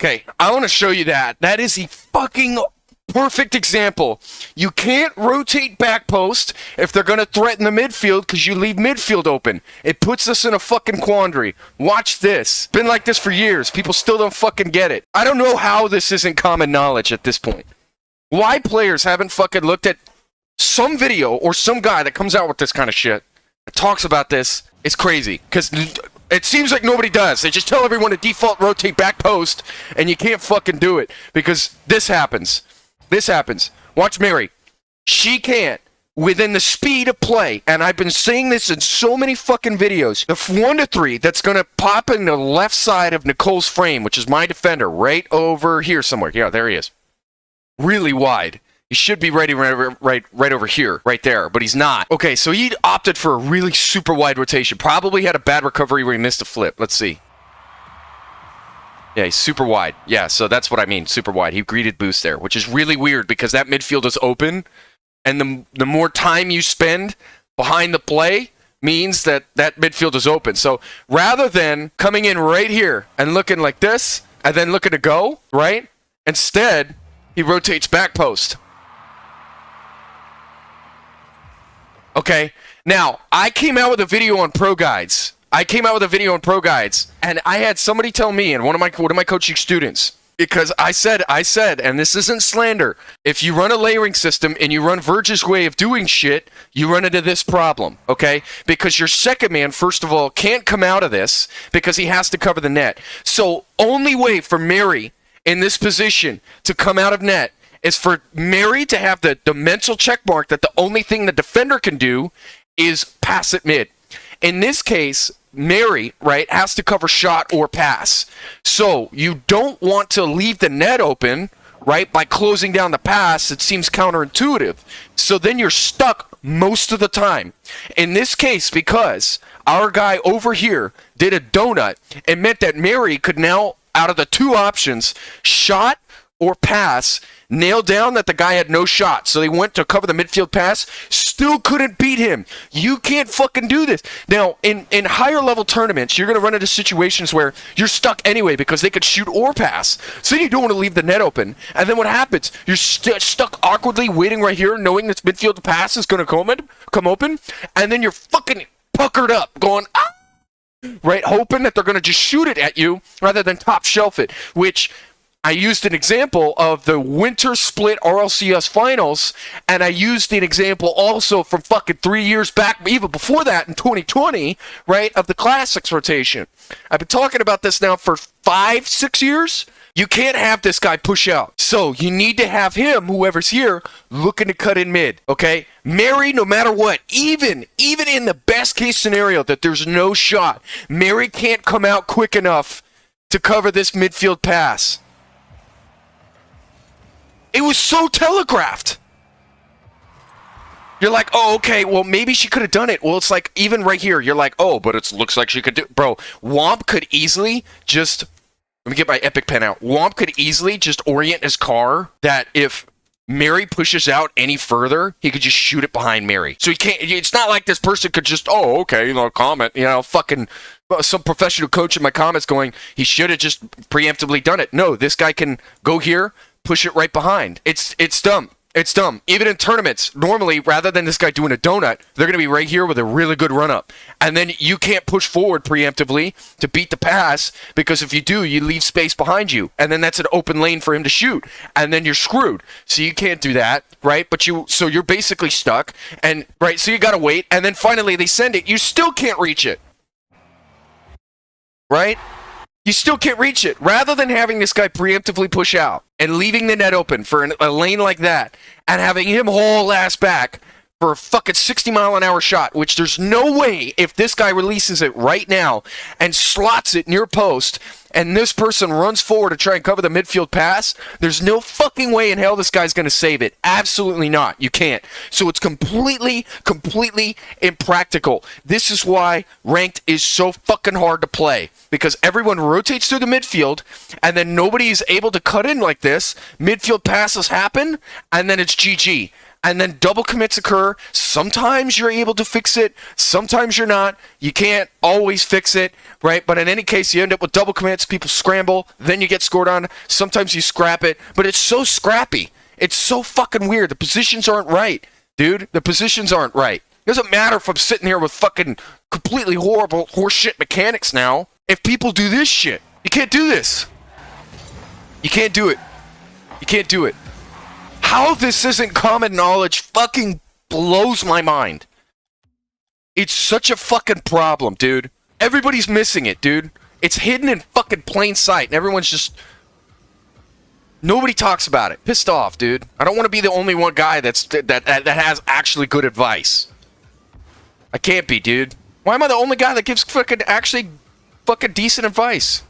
Okay, I want to show you that. That is a fucking perfect example. You can't rotate back post if they're going to threaten the midfield because you leave midfield open. It puts us in a fucking quandary. Watch this. Been like this for years. People still don't fucking get it. I don't know how this isn't common knowledge at this point. Why players haven't fucking looked at some video or some guy that comes out with this kind of shit that talks about this is crazy. Because it seems like nobody does. They just tell everyone to default rotate back post, and you can't fucking do it because this happens. This happens. Watch Mary. She can't, within the speed of play, and I've been seeing this in so many fucking videos, the 1-3 that's going to pop in the left side of Nicole's frame, which is my defender, right over here somewhere. Yeah, there he is. Really wide. He should be right over here, right there, but he's not. Okay, so he opted for a really super wide rotation. Probably had a bad recovery where he missed a flip. Let's see. Yeah, he's super wide. Yeah, so that's what I mean, super wide. He greeted boost there, which is really weird because that midfield is open, and the more time you spend behind the play means that that midfield is open. So rather than coming in right here and looking like this, and then looking to go, right? Instead, he rotates back post. Okay, now, I came out with a video on Pro Guides. And I had somebody tell me, and one of my coaching students, because I said, and this isn't slander, if you run a layering system and you run Verge's way of doing shit, you run into this problem, okay? Because your second man, first of all, can't come out of this because he has to cover the net. So, only way for Mary in this position to come out of net is for Mary to have the mental check mark that the only thing the defender can do is pass it mid. In this case, Mary, right, has to cover shot or pass. So you don't want to leave the net open, right, by closing down the pass. It seems counterintuitive. So then you're stuck most of the time. In this case, because our guy over here did a donut, it meant that Mary could now, out of the two options, shot or pass, nail down that the guy had no shot. So they went to cover the midfield pass, still couldn't beat him. You can't fucking do this. Now, in higher level tournaments, you're going to run into situations where you're stuck anyway because they could shoot or pass. So you don't want to leave the net open. And then what happens? You're stuck awkwardly waiting right here knowing this midfield pass is going to come open. And then you're fucking puckered up going, ah! Right? Hoping that they're going to just shoot it at you rather than top shelf it, which I used an example of the winter split RLCS finals, and I used an example also from fucking 3 years back, even before that in 2020, right, of the Classics rotation. I've been talking about this now for 5-6 years. You can't have this guy push out. So you need to have him, whoever's here, looking to cut in mid, okay? Mary, no matter what, even in the best case scenario that there's no shot, Mary can't come out quick enough to cover this midfield pass. It was so telegraphed. You're like, oh, okay, well, maybe she could have done it. Well, it's like, even right here, you're like, oh, but it looks like she could do. Bro, Womp could easily just, let me get my epic pen out. Womp could easily just orient his car that if Mary pushes out any further, he could just shoot it behind Mary. So he can't, it's not like this person could just, oh, okay, comment, fucking some professional coach in my comments going, he should have just preemptively done it. No, this guy can go here, push it right behind. It's dumb. It's dumb. Even in tournaments, normally, rather than this guy doing a donut, they're going to be right here with a really good run-up. And then you can't push forward preemptively to beat the pass, because if you do, you leave space behind you. And then that's an open lane for him to shoot. And then you're screwed. So you can't do that, right? So you're basically stuck. And, right, so you got to wait. And then finally they send it. You still can't reach it. Right? You still can't reach it. Rather than having this guy preemptively push out and leaving the net open for a lane like that and having him haul ass back for a fucking 60-mile-an-hour shot, which there's no way if this guy releases it right now and slots it near post and this person runs forward to try and cover the midfield pass, there's no fucking way in hell this guy's going to save it. Absolutely not. You can't. So it's completely impractical. This is why ranked is so fucking hard to play, because everyone rotates through the midfield and then nobody is able to cut in like this. Midfield passes happen and then it's GG. and then double commits occur. Sometimes you're able to fix it, sometimes you're not. You can't always fix it, right? But in any case, you end up with double commits, people scramble, then you get scored on. Sometimes you scrap it, but it's so scrappy. It's so fucking weird. The positions aren't right, dude. The positions aren't right. It doesn't matter if I'm sitting here with fucking completely horrible horseshit mechanics now. If people do this shit, you can't do this. You can't do it. You can't do it. How this isn't common knowledge fucking blows my mind. It's such a fucking problem, dude. Everybody's missing it, dude. It's hidden in fucking plain sight, and everyone's just... Nobody talks about it. Pissed off, dude. I don't want to be the only one guy that has actually good advice. I can't be, dude. Why am I the only guy that gives fucking decent advice?